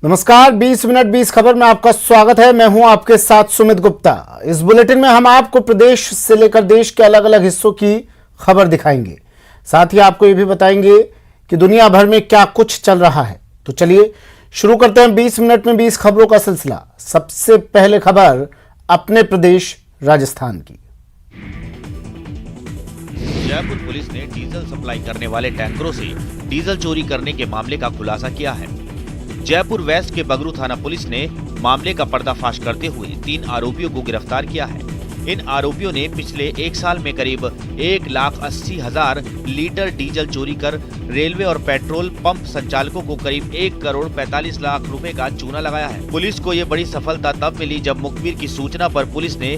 नमस्कार, 20 मिनट 20 खबर में आपका स्वागत है। मैं हूं आपके साथ सुमित गुप्ता। इस बुलेटिन में हम आपको प्रदेश से लेकर देश के अलग अलग हिस्सों की खबर दिखाएंगे। साथ ही आपको यह भी बताएंगे कि दुनिया भर में क्या कुछ चल रहा है। तो चलिए शुरू करते हैं 20 मिनट में 20 खबरों का सिलसिला। सबसे पहले खबर अपने प्रदेश राजस्थान की। जयपुर पुलिस ने डीजल सप्लाई करने वाले टैंकरों से डीजल चोरी करने के मामले का खुलासा किया है। जयपुर वेस्ट के बगरू थाना पुलिस ने मामले का पर्दाफाश करते हुए 3 आरोपियों को गिरफ्तार किया है। इन आरोपियों ने पिछले 1 साल में करीब 1,80,000 लीटर डीजल चोरी कर रेलवे और पेट्रोल पंप संचालकों को करीब 1,45,00,000 रुपए का चूना लगाया है। पुलिस को ये बड़ी सफलता तब मिली जब मुखबिर की सूचना पर पुलिस ने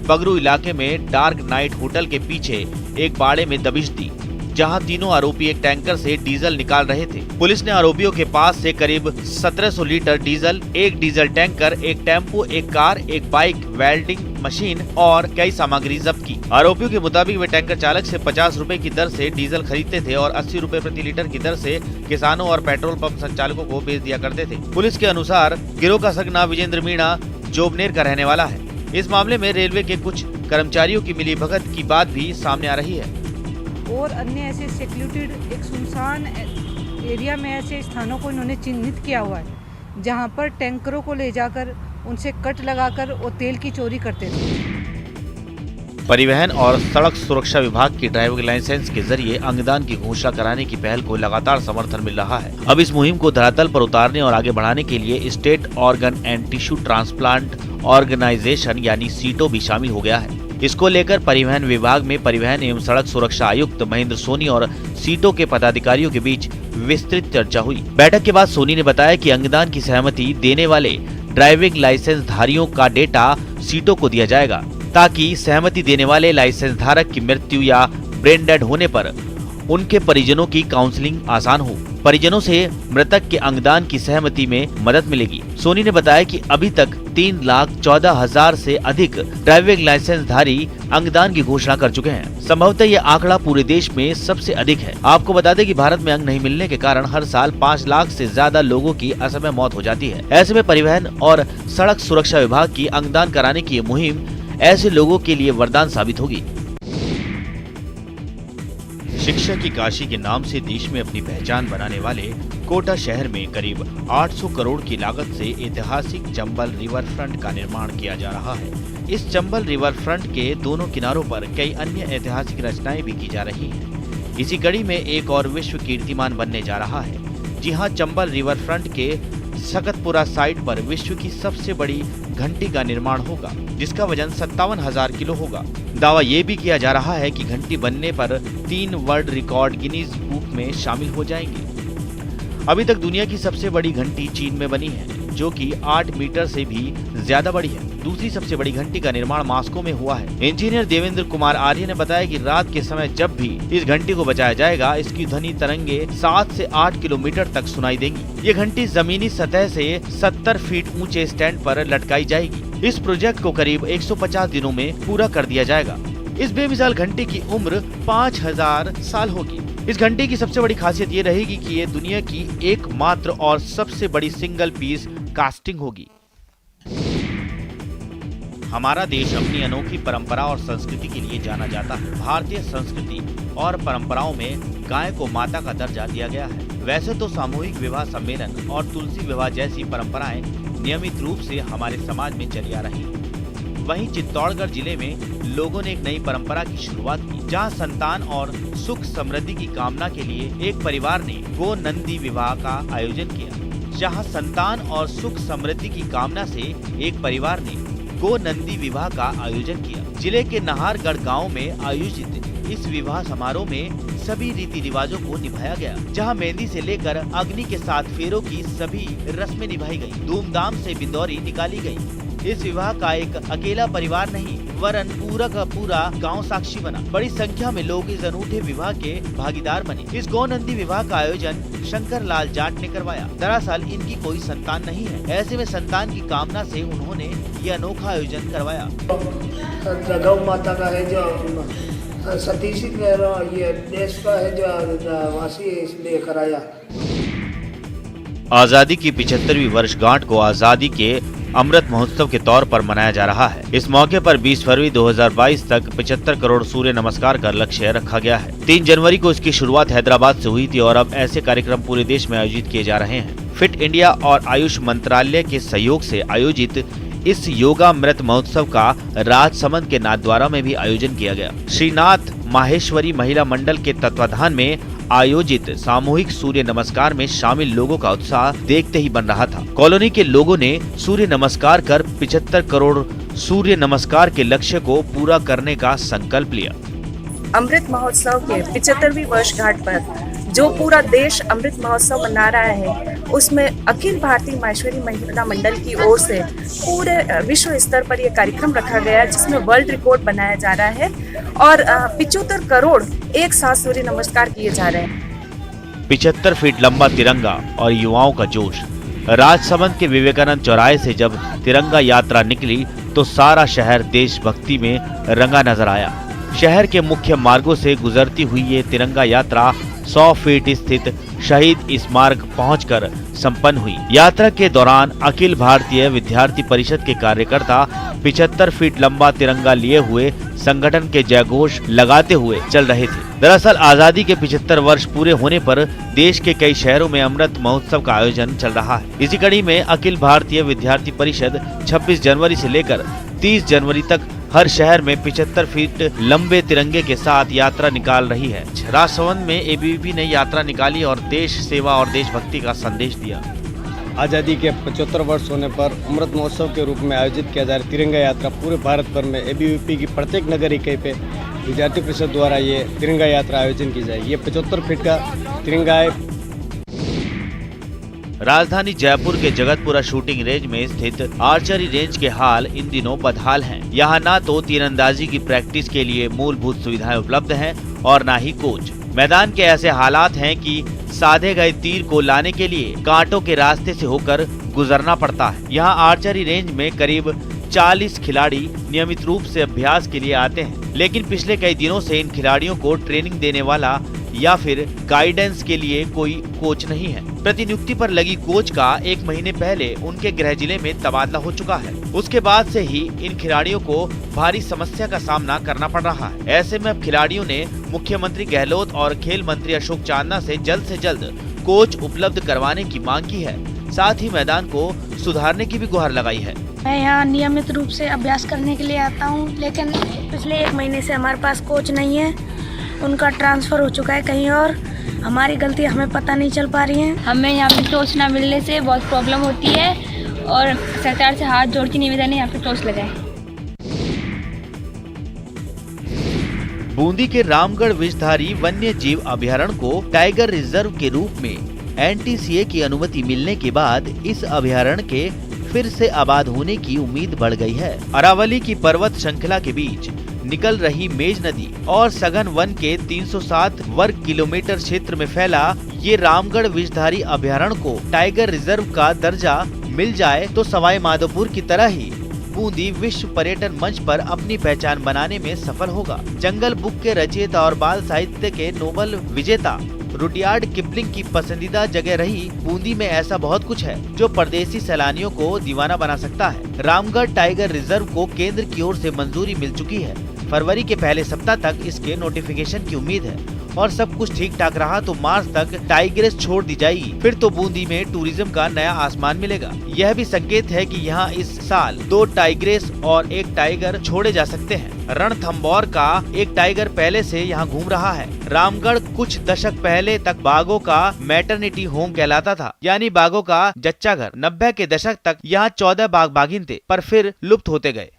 बगरू इलाके में डार्क नाइट होटल के पीछे एक बाड़े में दबिश दी, जहां तीनों आरोपी एक टैंकर से डीजल निकाल रहे थे। पुलिस ने आरोपियों के पास से करीब 1700 लीटर डीजल, एक डीजल टैंकर, एक टेम्पो, एक कार, एक बाइक, वेल्डिंग मशीन और कई सामग्री जब्त की। आरोपियों के मुताबिक वे टैंकर चालक से 50 रुपए की दर से डीजल खरीदते थे और 80 रुपए प्रति लीटर की दर से किसानों और पेट्रोल पंप संचालकों को बेच दिया करते थे। पुलिस के अनुसार गिरोह का सरगना विजेंद्र मीणा जोबनेर का रहने वाला है। इस मामले में रेलवे के कुछ कर्मचारियों की मिलीभगत की बात भी सामने आ रही है और अन्य ऐसे सेक्लूटेड एक सुनसान एरिया में ऐसे स्थानों को इन्होंने चिन्हित किया हुआ है जहां पर टैंकरों को ले जाकर उनसे कट लगाकर वो तेल की चोरी करते थे। परिवहन और सड़क सुरक्षा विभाग की ड्राइविंग लाइसेंस के जरिए अंगदान की घोषणा कराने की पहल को लगातार समर्थन मिल रहा है। अब इस मुहिम को धरातल पर उतारने और आगे बढ़ाने के लिए state organ and tissue transplant organisation यानी सीटो भी शामिल हो गया है। इसको लेकर परिवहन विभाग में परिवहन एवं सड़क सुरक्षा आयुक्त महेंद्र सोनी और सीटो के पदाधिकारियों के बीच विस्तृत चर्चा हुई। बैठक के बाद सोनी ने बताया कि अंगदान की सहमति देने वाले ड्राइविंग लाइसेंस धारियों का डेटा सीटो को दिया जाएगा, ताकि सहमति देने वाले लाइसेंस धारक की मृत्यु या ब्रेन डेड होने पर उनके परिजनों की काउंसलिंग आसान हो। परिजनों से मृतक के अंगदान की सहमति में मदद मिलेगी। सोनी ने बताया कि अभी तक 3,14,000 से अधिक ड्राइविंग लाइसेंस धारी अंगदान की घोषणा कर चुके हैं। संभवतः ये आंकड़ा पूरे देश में सबसे अधिक है। आपको बता दें कि भारत में अंग नहीं मिलने के कारण हर साल 5 लाख से ज्यादा लोगों की असमय मौत हो जाती है। ऐसे में परिवहन और सड़क सुरक्षा विभाग की अंगदान कराने की मुहिम ऐसे लोगों के लिए वरदान साबित होगी। शिक्षा की काशी के नाम से देश में अपनी पहचान बनाने वाले कोटा शहर में करीब 800 करोड़ की लागत से ऐतिहासिक चंबल रिवर फ्रंट का निर्माण किया जा रहा है। इस चंबल रिवर फ्रंट के दोनों किनारों पर कई अन्य ऐतिहासिक रचनाएं भी की जा रही हैं। इसी कड़ी में एक और विश्व कीर्तिमान बनने जा रहा है। जी हां, चंबल रिवर फ्रंट के सकतपुरा साइट पर विश्व की सबसे बड़ी घंटी का निर्माण होगा, जिसका वजन 57,000 किलो होगा। दावा ये भी किया जा रहा है कि घंटी बनने पर 3 वर्ल्ड रिकॉर्ड गिनीज बुक में शामिल हो जाएंगे। अभी तक दुनिया की सबसे बड़ी घंटी चीन में बनी है, जो कि 8 मीटर से भी ज्यादा बड़ी है। दूसरी सबसे बड़ी घंटी का निर्माण मॉस्को में हुआ है। इंजीनियर देवेंद्र कुमार आर्य ने बताया कि रात के समय जब भी इस घंटी को बजाया जाएगा, इसकी ध्वनि तरंगे 7 से 8 किलोमीटर तक सुनाई देंगी। ये घंटी जमीनी सतह से 70 फीट ऊंचे स्टैंड पर लटकाई जाएगी। इस प्रोजेक्ट को करीब 150 दिनों में पूरा कर दिया जाएगा। इस बेमिसाल घंटी की उम्र 5000 साल होगी। इस घंटी की सबसे बड़ी खासियत ये रहेगी कि ये दुनिया की एकमात्र और सबसे बड़ी सिंगल पीस कास्टिंग होगी। हमारा देश अपनी अनोखी परंपरा और संस्कृति के लिए जाना जाता है। भारतीय संस्कृति और परंपराओं में गाय को माता का दर्जा दिया गया है। वैसे तो सामूहिक विवाह सम्मेलन और तुलसी विवाह जैसी परंपराएं नियमित रूप से हमारे समाज में चली आ रही हैं। वहीं चित्तौड़गढ़ जिले में लोगों ने एक नई परंपरा की शुरुआत की, जहां संतान और सुख समृद्धि की कामना के लिए एक परिवार ने गो नंदी विवाह का आयोजन किया। जहां संतान और सुख समृद्धि की कामना से एक परिवार ने गो नंदी विवाह का आयोजन किया। जिले के नाहरगढ़ गांव में आयोजित इस विवाह समारोह में सभी रीति रिवाजों को निभाया गया, जहां मेहंदी से लेकर अग्नि के 7 फेरों की सभी रस्में निभाई गई। धूमधाम से बिंदौरी निकाली गई। इस विवाह का एक अकेला परिवार नहीं, वरन पूरा का पूरा गांव साक्षी बना। बड़ी संख्या में लोग इस अनूठे विवाह के भागीदार बने। इस गौ नंदी विवाह का आयोजन शंकर लाल जाट ने करवाया। दरअसल इनकी कोई संतान नहीं है। ऐसे में संतान की कामना से उन्होंने ये अनोखा आयोजन करवाया। गौ माता का है जो सतीशी का, ये देश का है जो वासी, इसलिए कराया। 20 मिनट 20 खबर में आपका स्वागत है। मैं हूं आपके साथ सुमित गुप्ता। इस बुलेटिन में हम आपको प्रदेश से लेकर देश के अलग अलग हिस्सों की खबर दिखाएंगे। साथ ही आपको ये भी बताएंगे कि दुनिया भर में क्या कुछ चल रहा है। देश का है जो वासी, इसलिए कराया। आजादी की 75वीं वर्षगांठ को आजादी के अमृत महोत्सव के तौर पर मनाया जा रहा है। इस मौके पर 20 फरवरी 2022 तक 75 करोड़ सूर्य नमस्कार का लक्ष्य रखा गया है। 3 जनवरी को इसकी शुरुआत हैदराबाद से हुई थी और अब ऐसे कार्यक्रम पूरे देश में आयोजित किए जा रहे हैं। फिट इंडिया और आयुष मंत्रालय के सहयोग से आयोजित इस योगामृत महोत्सव का राजसमंद के नाथद्वारा में भी आयोजन किया गया। श्रीनाथ माहेश्वरी महिला मंडल के तत्वाधान में आयोजित सामूहिक सूर्य नमस्कार में शामिल लोगों का उत्साह देखते ही बन रहा था। कॉलोनी के लोगों ने सूर्य नमस्कार कर 75 करोड़ सूर्य नमस्कार के लक्ष्य को पूरा करने का संकल्प लिया। अमृत महोत्सव के 75वीं वर्षगांठ पर जो पूरा देश अमृत महोत्सव मना रहा है, उसमें अखिल भारतीय माहेश्वरी महिला मंडल की ओर से पूरे विश्व स्तर पर यह कार्यक्रम रखा गया है, जिसमें वर्ल्ड रिकॉर्ड बनाया जा रहा है और 75 करोड़ एक साथ सूर्य नमस्कार किए जा रहे हैं। 75 फीट लंबा तिरंगा और युवाओं का जोश। राजसमंद के विवेकानंद चौराहे से जब तिरंगा यात्रा निकली तो सारा शहर देशभक्ति में रंगा नजर आया। शहर के मुख्य मार्गों से गुजरती हुई ये तिरंगा यात्रा 100 फीट स्थित शहीद स्मारक पहुंचकर संपन्न हुई। यात्रा के दौरान अखिल भारतीय विद्यार्थी परिषद के कार्यकर्ता 75 फीट लंबा तिरंगा लिए हुए संगठन के जयघोष लगाते हुए चल रहे थे। दरअसल आजादी के 75 वर्ष पूरे होने पर देश के कई शहरों में अमृत महोत्सव का आयोजन चल रहा है। इसी कड़ी में अखिल भारतीय विद्यार्थी परिषद 26 जनवरी से लेकर 30 जनवरी तक हर शहर में 75 फीट लंबे तिरंगे के साथ यात्रा निकाल रही है। राजसमंद में एबीवीपी ने यात्रा निकाली और देश सेवा और देशभक्ति का संदेश दिया। आज़ादी के 75 वर्ष होने पर अमृत महोत्सव के रूप में आयोजित किया जा रहा तिरंगा यात्रा पूरे भारत भर में एबीवीपी की प्रत्येक नगर इकाई पे विद्यार्थी परिषद द्वारा ये तिरंगा यात्रा आयोजन की जाएगी। ये 75 फीट का तिरंगा है। राजधानी जयपुर के जगतपुरा शूटिंग रेंज में स्थित आर्चरी रेंज के हाल इन दिनों बदहाल हैं। यहाँ न तो तीरंदाजी की प्रैक्टिस के लिए मूलभूत सुविधाएं उपलब्ध हैं और न ही कोच। मैदान के ऐसे हालात हैं कि साधे गए तीर को लाने के लिए कांटों के रास्ते से होकर गुजरना पड़ता है। यहाँ आर्चरी रेंज में करीब 40 खिलाड़ी नियमित रूप से अभ्यास के लिए आते हैं, लेकिन पिछले कई दिनों से इन खिलाड़ियों को ट्रेनिंग देने वाला या फिर गाइडेंस के लिए कोई कोच नहीं है। प्रतिनियुक्ति पर लगी कोच का 1 महीने पहले उनके गृह जिले में तबादला हो चुका है। उसके बाद से ही इन खिलाड़ियों को भारी समस्या का सामना करना पड़ रहा है। ऐसे में अब खिलाड़ियों ने मुख्यमंत्री गहलोत और खेल मंत्री अशोक चांदना से जल्द कोच उपलब्ध करवाने की मांग की है। साथ ही मैदान को सुधारने की भी गुहार लगाई है। मैं यहाँ नियमित रूप से अभ्यास करने के लिए आता हूँ, लेकिन पिछले 1 महीने से हमारे पास कोच नहीं है। उनका ट्रांसफर हो चुका है कहीं और। हमारी गलती हमें पता नहीं चल पा रही है। हमें यहाँ पे टॉर्च ना मिलने से बहुत प्रॉब्लम होती है और सरकार से हाथ जोड़ के निवेदन है यहाँ पे टॉर्च लगाए। बूंदी के रामगढ़ विषधारी वन्य जीव अभयारण्य को टाइगर रिजर्व के रूप में NTCA की अनुमति मिलने के बाद इस अभयारण्य के फिर से आबाद होने की उम्मीद बढ़ गई है। अरावली की पर्वत श्रृंखला के बीच निकल रही मेज नदी और सघन वन के 307 वर्ग किलोमीटर क्षेत्र में फैला ये रामगढ़ विषधारी अभयारण्य को टाइगर रिजर्व का दर्जा मिल जाए तो सवाई माधोपुर की तरह ही बूंदी विश्व पर्यटन मंच पर अपनी पहचान बनाने में सफल होगा। जंगल बुक के रचयिता और बाल साहित्य के नोबेल विजेता रुडयार्ड किपलिंग की पसंदीदा जगह रही बूंदी में ऐसा बहुत कुछ है जो परदेसी सैलानियों को दीवाना बना सकता है। रामगढ़ टाइगर रिजर्व को केंद्र की ओर से मंजूरी मिल चुकी है। फरवरी के पहले सप्ताह तक इसके नोटिफिकेशन की उम्मीद है और सब कुछ ठीक ठाक रहा तो मार्च तक टाइग्रेस छोड़ दी जाएगी। फिर तो बूंदी में टूरिज्म का नया आसमान मिलेगा। यह भी संकेत है कि यहाँ इस साल 2 टाइग्रेस और 1 टाइगर छोड़े जा सकते हैं। रणथंभौर का एक टाइगर पहले से यहाँ घूम रहा है। रामगढ़ कुछ दशक पहले तक बाघों का मैटरनिटी होम कहलाता था, यानी बाघों का जच्चा घर। 90 के दशक तक यहाँ 14 बाघ बाघिन थे, पर फिर लुप्त होते गए।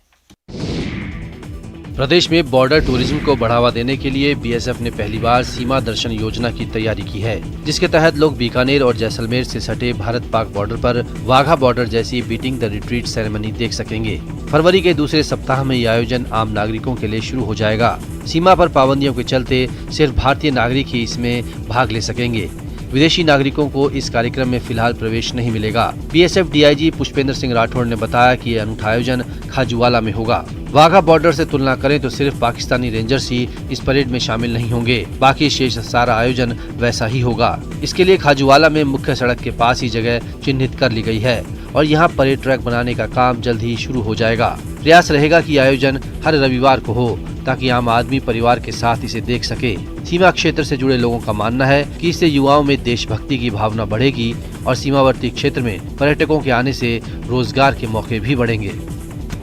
प्रदेश में बॉर्डर टूरिज्म को बढ़ावा देने के लिए बीएसएफ ने पहली बार सीमा दर्शन योजना की तैयारी की है, जिसके तहत लोग बीकानेर और जैसलमेर से सटे भारत पाक बॉर्डर पर वाघा बॉर्डर जैसी बीटिंग द रिट्रीट सेरेमनी देख सकेंगे। फरवरी के दूसरे सप्ताह में ये आयोजन आम नागरिकों के लिए शुरू हो जाएगा। सीमा पर पाबंदियों के चलते सिर्फ भारतीय नागरिक ही इसमें भाग ले सकेंगे। विदेशी नागरिकों को इस कार्यक्रम में फिलहाल प्रवेश नहीं मिलेगा। बीएसएफ डीआईजी पुष्पेंद्र सिंह राठौड़ ने बताया कि यह अनूठा आयोजन खाजूवाला में होगा। वाघा बॉर्डर से तुलना करें तो सिर्फ पाकिस्तानी रेंजर्स ही इस परेड में शामिल नहीं होंगे, बाकी शेष सारा आयोजन वैसा ही होगा। इसके लिए खाजूवाला में मुख्य सड़क के पास ही जगह चिन्हित कर ली गई है और यहाँ परेड ट्रैक बनाने का काम जल्द ही शुरू हो जाएगा। प्रयास रहेगा कि आयोजन हर रविवार को हो ताकि आम आदमी परिवार के साथ इसे देख सके। सीमा क्षेत्र से जुड़े लोगों का मानना है कि इससे युवाओं में देशभक्ति की भावना बढ़ेगी और सीमावर्ती क्षेत्र में पर्यटकों के आने से रोजगार के मौके भी बढ़ेंगे।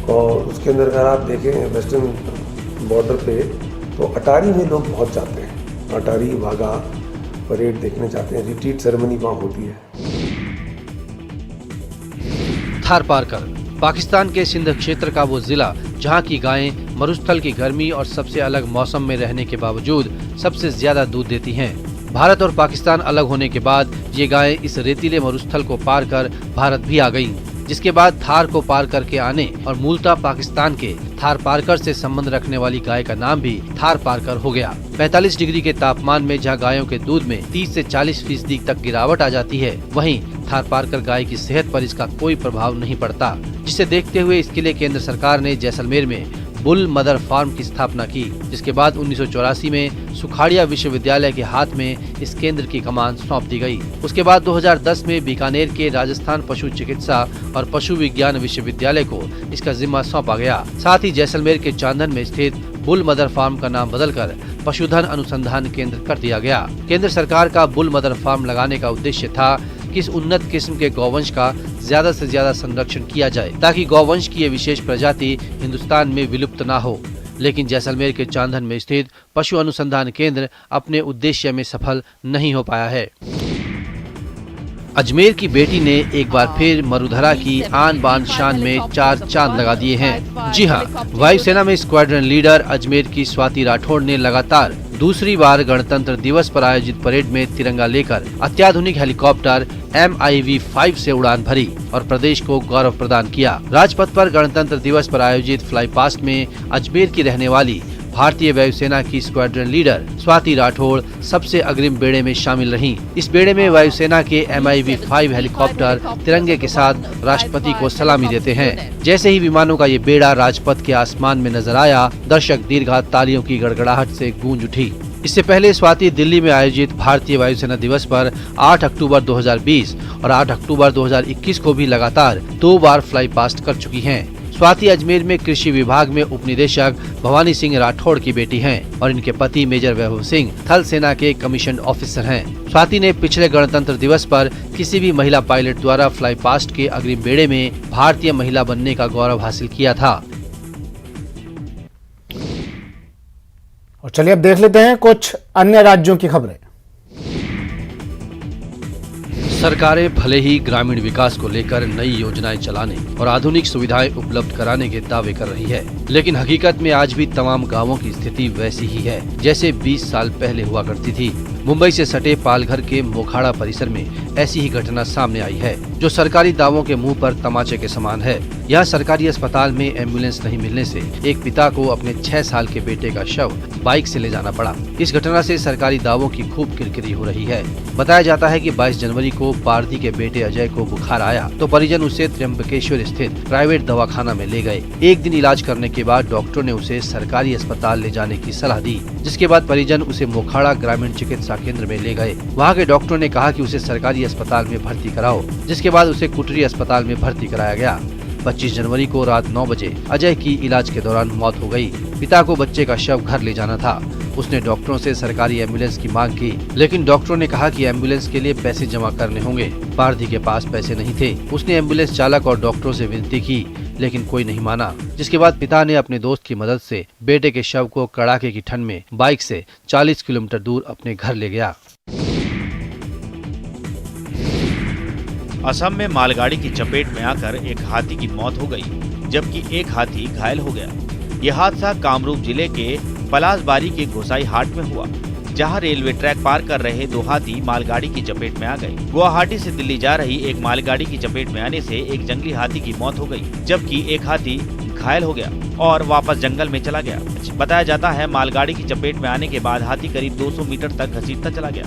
और उसके अंदर अगर आप देखें वेस्टर्न बॉर्डर पे तो अटारी में लोग बहुत जाते हैं, अटारी वाघा परेड देखने जाते हैं, रिट्रीट सेरेमनी वहाँ होती है। थार पारकर पाकिस्तान के सिंध क्षेत्र का वो जिला जहां की गायें मरुस्थल की गर्मी और सबसे अलग मौसम में रहने के बावजूद सबसे ज्यादा दूध देती हैं। भारत और पाकिस्तान अलग होने के बाद ये गायें इस रेतीले मरुस्थल को पार कर भारत भी आ गईं, जिसके बाद थार को पार करके आने और मूलतः पाकिस्तान के थार पारकर से संबंध रखने वाली गाय का नाम भी थार पारकर हो गया। 45 डिग्री के तापमान में जहां गायों के दूध में 30 से 40% तक गिरावट आ जाती है, वहीं थार पारकर गाय की सेहत पर इसका कोई प्रभाव नहीं पड़ता, जिसे देखते हुए इसके लिए केंद्र सरकार ने जैसलमेर में बुल मदर फार्म की स्थापना की, जिसके बाद 1984 में सुखाड़िया विश्वविद्यालय के हाथ में इस केंद्र की कमान सौंप दी गई। उसके बाद 2010 में बीकानेर के राजस्थान पशु चिकित्सा और पशु विज्ञान विश्वविद्यालय को इसका जिम्मा सौंपा गया। साथ ही जैसलमेर के चांदन में स्थित बुल मदर फार्म का नाम बदलकर पशुधन अनुसंधान केंद्र कर दिया गया। केंद्र सरकार का बुल मदर फार्म लगाने का उद्देश्य था कि इस उन्नत किस्म के गौवंश का ज्यादा से ज्यादा संरक्षण किया जाए ताकि गौवंश की ये विशेष प्रजाति हिंदुस्तान में विलुप्त ना हो। लेकिन जैसलमेर के चांदन में स्थित पशु अनुसंधान केंद्र अपने उद्देश्य में सफल नहीं हो पाया है। अजमेर की बेटी ने एक बार फिर मरुधरा की आन बान शान में 4 चांद लगा दिए हैं। जी हां, वायुसेना में स्क्वाड्रन लीडर अजमेर की स्वाति राठौड़ ने लगातार दूसरी बार गणतंत्र दिवस पर आयोजित परेड में तिरंगा लेकर अत्याधुनिक हेलीकॉप्टर MIV-5 से उड़ान भरी और प्रदेश को गौरव प्रदान किया। राजपथ पर गणतंत्र दिवस पर आयोजित फ्लाई पास्ट में अजमेर की रहने वाली भारतीय वायुसेना की स्क्वाड्रन लीडर स्वाति राठौड़ सबसे अग्रिम बेड़े में शामिल रहीं। इस बेड़े में वायुसेना के MIV-5 हेलीकॉप्टर तिरंगे के साथ राष्ट्रपति को सलामी देते हैं। जैसे ही विमानों का ये बेड़ा राजपथ के आसमान में नजर आया, दर्शक दीर्घात तालियों की गड़गड़ाहट से गूंज उठी। इससे पहले स्वाति दिल्ली में आयोजित भारतीय वायुसेना दिवस पर 8 अक्टूबर 2020 और 8 अक्टूबर 2021 को भी लगातार 2 बार फ्लाई पास्ट कर चुकी हैं। स्वाति अजमेर में कृषि विभाग में उप निदेशक भवानी सिंह राठौड़ की बेटी हैं और इनके पति मेजर वैभव सिंह थल सेना के कमीशन ऑफिसर हैं। स्वाति ने पिछले गणतंत्र दिवस पर किसी भी महिला पायलट द्वारा फ्लाई पास्ट के अग्रिम बेड़े में भारतीय महिला बनने का गौरव हासिल किया था। और चलिए अब देख लेते हैं कुछ अन्य राज्यों की खबरें। सरकारें भले ही ग्रामीण विकास को लेकर नई योजनाएं चलाने और आधुनिक सुविधाएं उपलब्ध कराने के दावे कर रही है, लेकिन हकीकत में आज भी तमाम गांवों की स्थिति वैसी ही है जैसे 20 साल पहले हुआ करती थी। मुंबई से सटे पालघर के मोखाड़ा परिसर में ऐसी ही घटना सामने आई है, जो सरकारी दावों के मुंह पर तमाचे के समान है। यहाँ सरकारी अस्पताल में एम्बुलेंस नहीं मिलने से एक पिता को अपने 6 साल के बेटे का शव बाइक से ले जाना पड़ा। इस घटना से सरकारी दावों की खूब किरकिरी हो रही है। बताया जाता है कि 22 जनवरी को पारधी के बेटे अजय को बुखार आया तो परिजन उसे त्र्यंबकेश्वर स्थित प्राइवेट दवाखाना में ले गए। एक दिन इलाज करने के बाद डॉक्टर ने उसे सरकारी अस्पताल ले जाने की सलाह दी, जिसके बाद परिजन उसे मोखाड़ा ग्रामीण चिकित्सा केंद्र में ले गए। वहाँ के डॉक्टर ने कहा कि उसे सरकारी अस्पताल में भर्ती कराओ, जिसके बाद उसे कुटरी अस्पताल में भर्ती कराया गया। 25 जनवरी को रात 9 बजे अजय की इलाज के दौरान मौत हो गई। पिता को बच्चे का शव घर ले जाना था। उसने डॉक्टरों से सरकारी एम्बुलेंस की मांग की, लेकिन डॉक्टरों ने कहा कि एम्बुलेंस के लिए पैसे जमा करने होंगे। पारधी के पास पैसे नहीं थे। उसने एम्बुलेंस चालक और डॉक्टरों से विनती की, लेकिन कोई नहीं माना, जिसके बाद पिता ने अपने दोस्त की मदद से बेटे के शव को कड़ाके की ठंड में बाइक से 40 किलोमीटर दूर अपने घर ले गया। असम में मालगाड़ी की चपेट में आकर एक हाथी की मौत हो गई, जबकि एक हाथी घायल हो गया। यह हादसा कामरूप जिले के पलासबारी के घोसाई हाट में हुआ, जहां रेलवे ट्रैक पार कर रहे 2 हाथी मालगाड़ी की चपेट में आ गए। गुवाहाटी से दिल्ली जा रही एक मालगाड़ी की चपेट में आने से एक जंगली हाथी की मौत हो गई, जबकि एक हाथी घायल हो गया और वापस जंगल में चला गया। बताया जाता है मालगाड़ी की चपेट में आने के बाद हाथी करीब 200 मीटर तक घसीटता चला गया।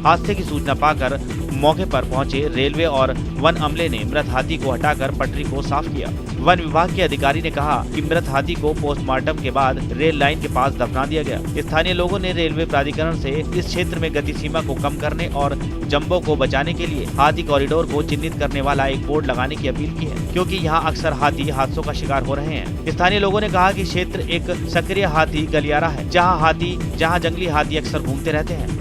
हादसे की सूचना पाकर मौके पर पहुंचे रेलवे और वन अमले ने मृत हाथी को हटाकर पटरी को साफ किया। वन विभाग के अधिकारी ने कहा कि मृत हाथी को पोस्टमार्टम के बाद रेल लाइन के पास दफना दिया गया। स्थानीय लोगों ने रेलवे प्राधिकरण से इस क्षेत्र में गति सीमा को कम करने और जंबो को बचाने के लिए हाथी कॉरिडोर को चिन्हित करने वाला एक बोर्ड लगाने की अपील की है, क्योंकि यहाँ अक्सर हाथी हादसों का शिकार हो रहे हैं। स्थानीय लोगों ने कहा कि क्षेत्र एक सक्रिय हाथी गलियारा है, जहाँ जंगली हाथी अक्सर घूमते रहते हैं।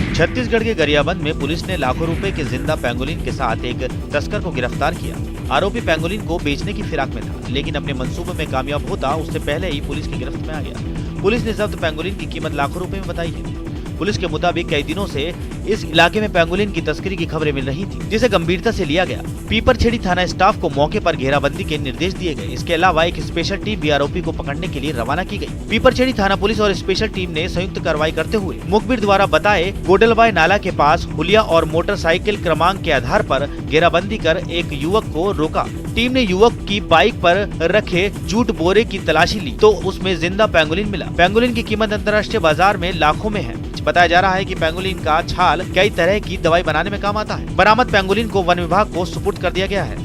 छत्तीसगढ़ के गरियाबंद में पुलिस ने लाखों रुपए के जिंदा पेंगोलिन के साथ एक तस्कर को गिरफ्तार किया। आरोपी पेंगोलिन को बेचने की फिराक में था, लेकिन अपने मंसूबे में कामयाब होता उससे पहले ही पुलिस की गिरफ्त में आ गया। पुलिस ने जब्त पेंगोलिन की कीमत लाखों रुपए में बताई है। पुलिस के मुताबिक कई दिनों से इस इलाके में पेंगोलिन की तस्करी की खबरें मिल रही थी, जिसे गंभीरता से लिया गया। पीपरछेड़ी थाना स्टाफ को मौके पर घेराबंदी के निर्देश दिए गए। इसके अलावा एक स्पेशल टीम भी आरोपी को पकड़ने के लिए रवाना की गई। पीपरछेड़ी थाना पुलिस और स्पेशल टीम ने संयुक्त कार्रवाई करते हुए मुखबिर द्वारा बताए गोडलबाई नाला के पास हुलिया और मोटरसाइकिल क्रमांक के आधार पर घेराबंदी कर एक युवक को रोका। टीम ने युवक की बाइक पर रखे जूट बोरे की तलाशी ली तो उसमें जिंदा पेंगोलिन मिला। पेंगोलिन की कीमत अंतर्राष्ट्रीय बाजार में लाखों में है। बताया जा रहा है कि पेंगोलिन का छाल कई तरह की दवाई बनाने में काम आता है। बरामद पेंगोलिन को वन विभाग को सुपुर्द कर दिया गया है।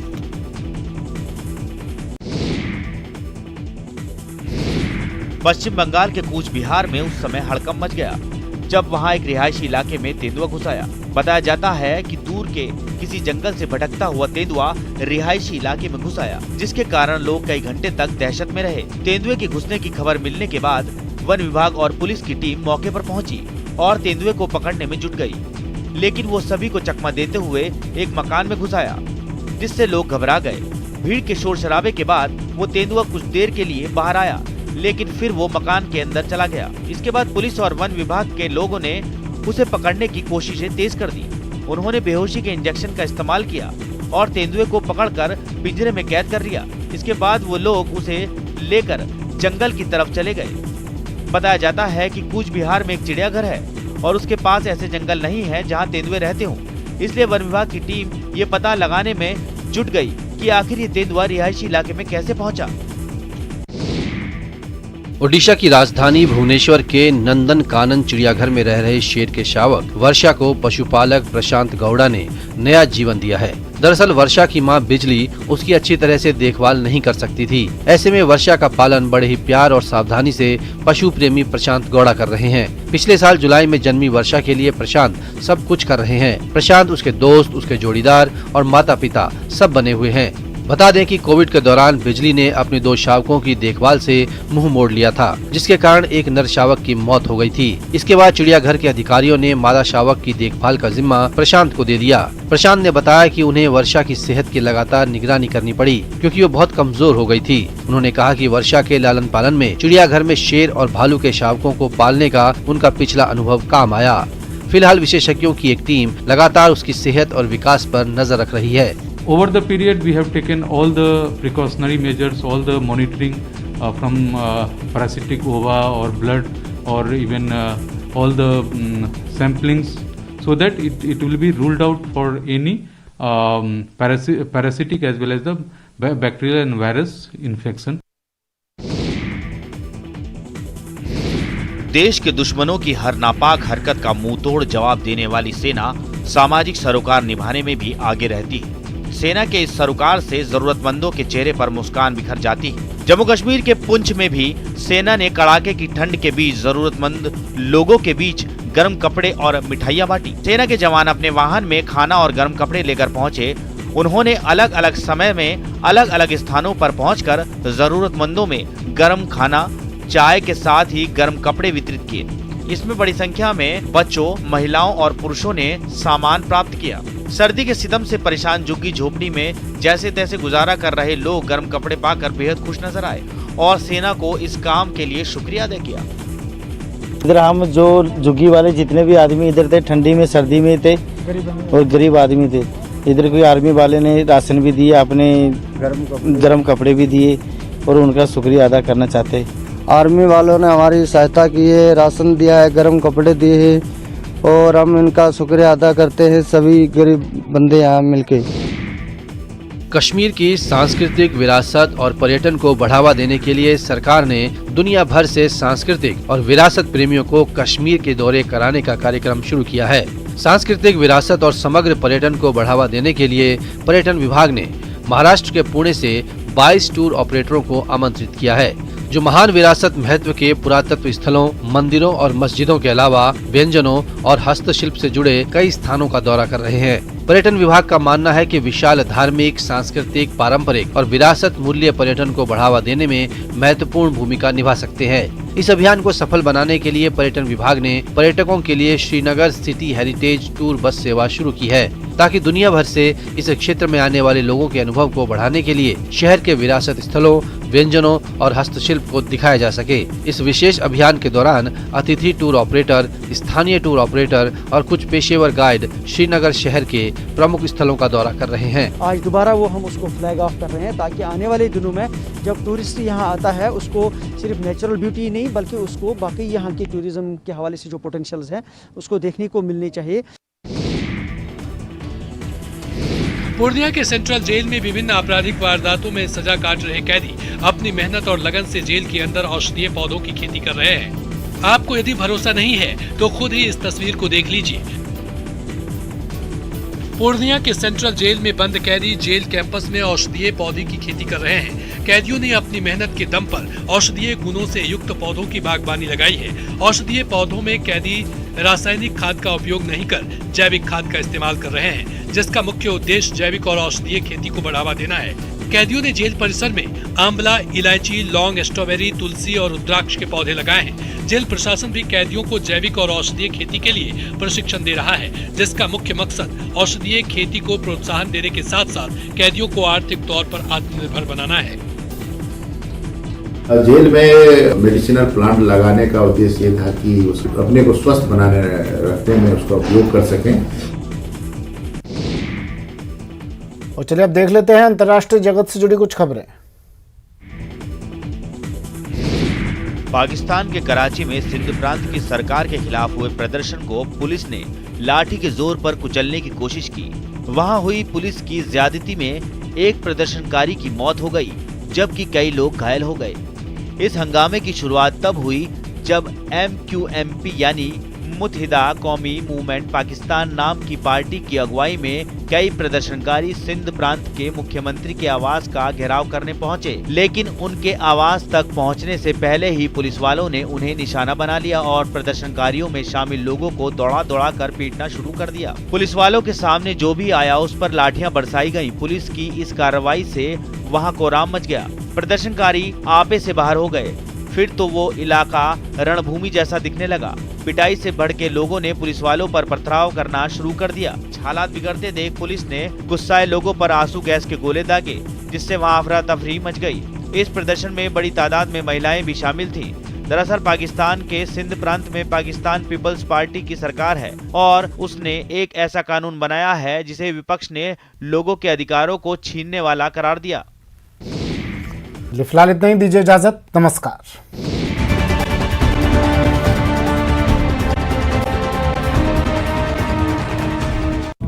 पश्चिम बंगाल के कूच बिहार में उस समय हड़कंप मच गया जब वहां एक रिहायशी इलाके में तेंदुआ घुस आया। बताया जाता है कि दूर के किसी जंगल से भटकता हुआ तेंदुआ रिहायशी इलाके में घुस आया, जिसके कारण लोग कई घंटे तक दहशत में रहे। तेंदुए के घुसने की खबर मिलने के बाद वन विभाग और पुलिस की टीम मौके पर पहुंची और तेंदुए को पकड़ने में जुट गई, लेकिन वो सभी को चकमा देते हुए एक मकान में घुस आया, जिससे लोग घबरा गए। भीड़ के शोर शराबे के बाद वो तेंदुआ कुछ देर के लिए बाहर आया, लेकिन फिर वो मकान के अंदर चला गया। इसके बाद पुलिस और वन विभाग के लोगों ने उसे पकड़ने की कोशिशें तेज कर दी। उन्होंने बेहोशी के इंजेक्शन का इस्तेमाल किया और तेंदुए को पकड़कर पिंजरे में कैद कर लिया। इसके बाद वो लोग उसे लेकर जंगल की तरफ चले गए। बताया जाता है कि कूच बिहार में एक चिड़ियाघर है और उसके पास ऐसे जंगल नहीं है जहां तेंदुए रहते हों, इसलिए वन विभाग की टीम ये पता लगाने में जुट गई कि आखिर ये तेंदुआ रिहायशी इलाके में कैसे पहुंचा। ओडिशा की राजधानी भुवनेश्वर के नंदन कानन चिड़ियाघर में रह रहे शेर के शावक वर्षा को पशुपालक प्रशांत गौड़ा ने नया जीवन दिया है। दरअसल वर्षा की मां बिजली उसकी अच्छी तरह से देखभाल नहीं कर सकती थी। ऐसे में वर्षा का पालन बड़े ही प्यार और सावधानी से पशु प्रेमी प्रशांत गौड़ा कर रहे हैं। पिछले साल जुलाई में जन्मी वर्षा के लिए प्रशांत सब कुछ कर रहे हैं। प्रशांत, उसके दोस्त, उसके जोड़ीदार और माता पिता सब बने हुए हैं। बता दें कि कोविड के दौरान बिजली ने अपने 2 शावकों की देखभाल से मुंह मोड़ लिया था, जिसके कारण एक नर शावक की मौत हो गई थी। इसके बाद चिड़ियाघर के अधिकारियों ने मादा शावक की देखभाल का जिम्मा प्रशांत को दे दिया। प्रशांत ने बताया कि उन्हें वर्षा की सेहत की लगातार निगरानी करनी पड़ी, क्योंकि वो बहुत कमजोर हो गई थी। उन्होंने कहा कि वर्षा के लालन पालन में चिड़ियाघर में शेर और भालू के शावकों को पालने का उनका पिछला अनुभव काम आया। फिलहाल विशेषज्ञों की एक टीम लगातार उसकी सेहत और विकास पर नजर रख रही है। Over the period, we have taken all the precautionary measures, all the monitoring from parasitic ova or blood or even all the samplings, so that it will be ruled out for any parasitic as well as the bacterial and virus infection. देश के दुश्मनों की हर नापाक हरकत का मुंहतोड़ जवाब देने वाली सेना सामाजिक सरोकार निभाने में भी आगे रहती है। सेना के इस सरोकार से जरूरतमंदों के चेहरे पर मुस्कान बिखर जाती है। जम्मू कश्मीर के पुंछ में भी सेना ने कड़ाके की ठंड के बीच जरूरतमंद लोगों के बीच गर्म कपड़े और मिठाइयाँ बांटी। सेना के जवान अपने वाहन में खाना और गर्म कपड़े लेकर पहुँचे। उन्होंने अलग अलग समय में अलग अलग स्थानों पर पहुंचकर जरूरतमंदों में गर्म खाना, चाय के साथ ही गर्म कपड़े वितरित किए। इसमें बड़ी संख्या में बच्चों, महिलाओं और पुरुषों ने सामान प्राप्त किया। सर्दी के सितम से परेशान झुग्गी झोपड़ी में जैसे तैसे गुजारा कर रहे लोग गर्म कपड़े पाकर बेहद खुश नजर आए और सेना को इस काम के लिए शुक्रिया अदा किया। इधर हम जो झुग्गी वाले जितने भी आदमी इधर थे, ठंडी में सर्दी में थे और गरीब आदमी थे। इधर कोई आर्मी वाले ने राशन भी दिया, अपने गर्म कपड़े भी दिए और उनका शुक्रिया अदा करना चाहते हैं। आर्मी वालों ने हमारी सहायता की है, राशन दिया है, गर्म कपड़े दिए हैं और हम इनका शुक्रिया अदा करते हैं सभी गरीब बंदे यहाँ मिलके। कश्मीर की सांस्कृतिक विरासत और पर्यटन को बढ़ावा देने के लिए सरकार ने दुनिया भर से सांस्कृतिक और विरासत प्रेमियों को कश्मीर के दौरे कराने का कार्यक्रम शुरू किया है। सांस्कृतिक विरासत और समग्र पर्यटन को बढ़ावा देने के लिए पर्यटन विभाग ने महाराष्ट्र के पुणे से 22 टूर ऑपरेटरों को आमंत्रित किया है, जो महान विरासत महत्व के पुरातत्व स्थलों, मंदिरों और मस्जिदों के अलावा व्यंजनों और हस्तशिल्प से जुड़े कई स्थानों का दौरा कर रहे हैं। पर्यटन विभाग का मानना है कि विशाल धार्मिक, सांस्कृतिक, पारंपरिक और विरासत मूल्य पर्यटन को बढ़ावा देने में महत्वपूर्ण भूमिका निभा सकते हैं। इस अभियान को सफल बनाने के लिए पर्यटन विभाग ने पर्यटकों के लिए Srinagar city heritage tour bus सेवा शुरू की है, ताकि दुनिया भर से इस क्षेत्र में आने वाले लोगों के अनुभव को बढ़ाने के लिए शहर के विरासत स्थलों, व्यंजनों और हस्तशिल्प को दिखाया जा सके। इस विशेष अभियान के दौरान अतिथि टूर ऑपरेटर, स्थानीय टूर ऑपरेटर और कुछ पेशेवर गाइड श्रीनगर शहर के प्रमुख स्थलों का दौरा कर रहे हैं। आज दोबारा वो हम उसको फ्लैग ऑफ कर रहे हैं, ताकि आने वाले दिनों में जब टूरिस्ट यहाँ आता है उसको सिर्फ नेचुरल ब्यूटी नहीं बल्कि उसको बाकी यहाँ की टूरिज्म के हवाले से जो पोटेंशियल्स हैं उसको देखने को मिलनी चाहिए। पूर्णिया के सेंट्रल जेल में विभिन्न आपराधिक वारदातों में सजा काट रहे कैदी अपनी मेहनत और लगन से जेल के अंदर औषधीय पौधों की खेती कर रहे हैं। आपको यदि भरोसा नहीं है तो खुद ही इस तस्वीर को देख लीजिए। पूर्णिया के सेंट्रल जेल में बंद कैदी जेल कैंपस में औषधीय पौधे की खेती कर रहे हैं। कैदियों ने अपनी मेहनत के दम पर औषधीय गुणों से युक्त पौधों की बागवानी लगाई है। औषधीय पौधों में कैदी रासायनिक खाद का उपयोग नहीं कर जैविक खाद का इस्तेमाल कर रहे हैं, जिसका मुख्य उद्देश्य जैविक और औषधीय खेती को बढ़ावा देना है। कैदियों ने जेल परिसर में आंवला, इलायची, लौंग, स्ट्रॉबेरी, तुलसी और रुद्राक्ष के पौधे लगाए हैं। जेल प्रशासन भी कैदियों को जैविक और औषधीय खेती के लिए प्रशिक्षण दे रहा है, जिसका मुख्य मकसद औषधीय खेती को प्रोत्साहन देने के साथ साथ कैदियों को आर्थिक तौर पर आत्मनिर्भर बनाना है। जेल में मेडिसिनल प्लांट लगाने का उद्देश्य ये था कि अपने को स्वस्थ बनाने रखने में उसका उपयोग कर सकें। और चलिए अब देख लेते हैं अंतर्राष्ट्रीय जगत से जुड़ी कुछ खबरें। पाकिस्तान के कराची में सिंध प्रांत की सरकार के खिलाफ हुए प्रदर्शन को पुलिस ने लाठी के जोर पर कुचलने की कोशिश की। वहां हुई पुलिस की ज्यादती में एक प्रदर्शनकारी की मौत हो गई, जबकि कई लोग घायल हो गए। इस हंगामे की शुरुआत तब हुई जब MQMP यानी मुत्तहिदा कौमी मूवमेंट पाकिस्तान नाम की पार्टी की अगुवाई में कई प्रदर्शनकारी सिंध प्रांत के मुख्यमंत्री के आवास का घेराव करने पहुंचे, लेकिन उनके आवास तक पहुंचने से पहले ही पुलिस वालों ने उन्हें निशाना बना लिया और प्रदर्शनकारियों में शामिल लोगों को दौड़ा दौड़ा कर पीटना शुरू कर दिया। पुलिस वालों के सामने जो भी आया उस पर लाठियां बरसाई गयी। पुलिस की इस कार्रवाई से वहाँ कोहराम मच गया। प्रदर्शनकारी आपे से बाहर हो गए। फिर तो वो इलाका रणभूमि जैसा दिखने लगा। पिटाई से भड़के लोगों ने पुलिस वालों पर पथराव करना शुरू कर दिया। हालात बिगड़ते देख पुलिस ने गुस्साए लोगों पर आंसू गैस के गोले दागे, जिससे वहां अफरा तफरी मच गई। इस प्रदर्शन में बड़ी तादाद में महिलाएं भी शामिल थीं। दरअसल पाकिस्तान के सिंध प्रांत में पाकिस्तान पीपल्स पार्टी की सरकार है और उसने एक ऐसा कानून बनाया है जिसे विपक्ष ने लोगों के अधिकारों को छीनने वाला करार दिया। फिलहाल इतना ही, दीजिए इजाजत, नमस्कार।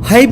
हाई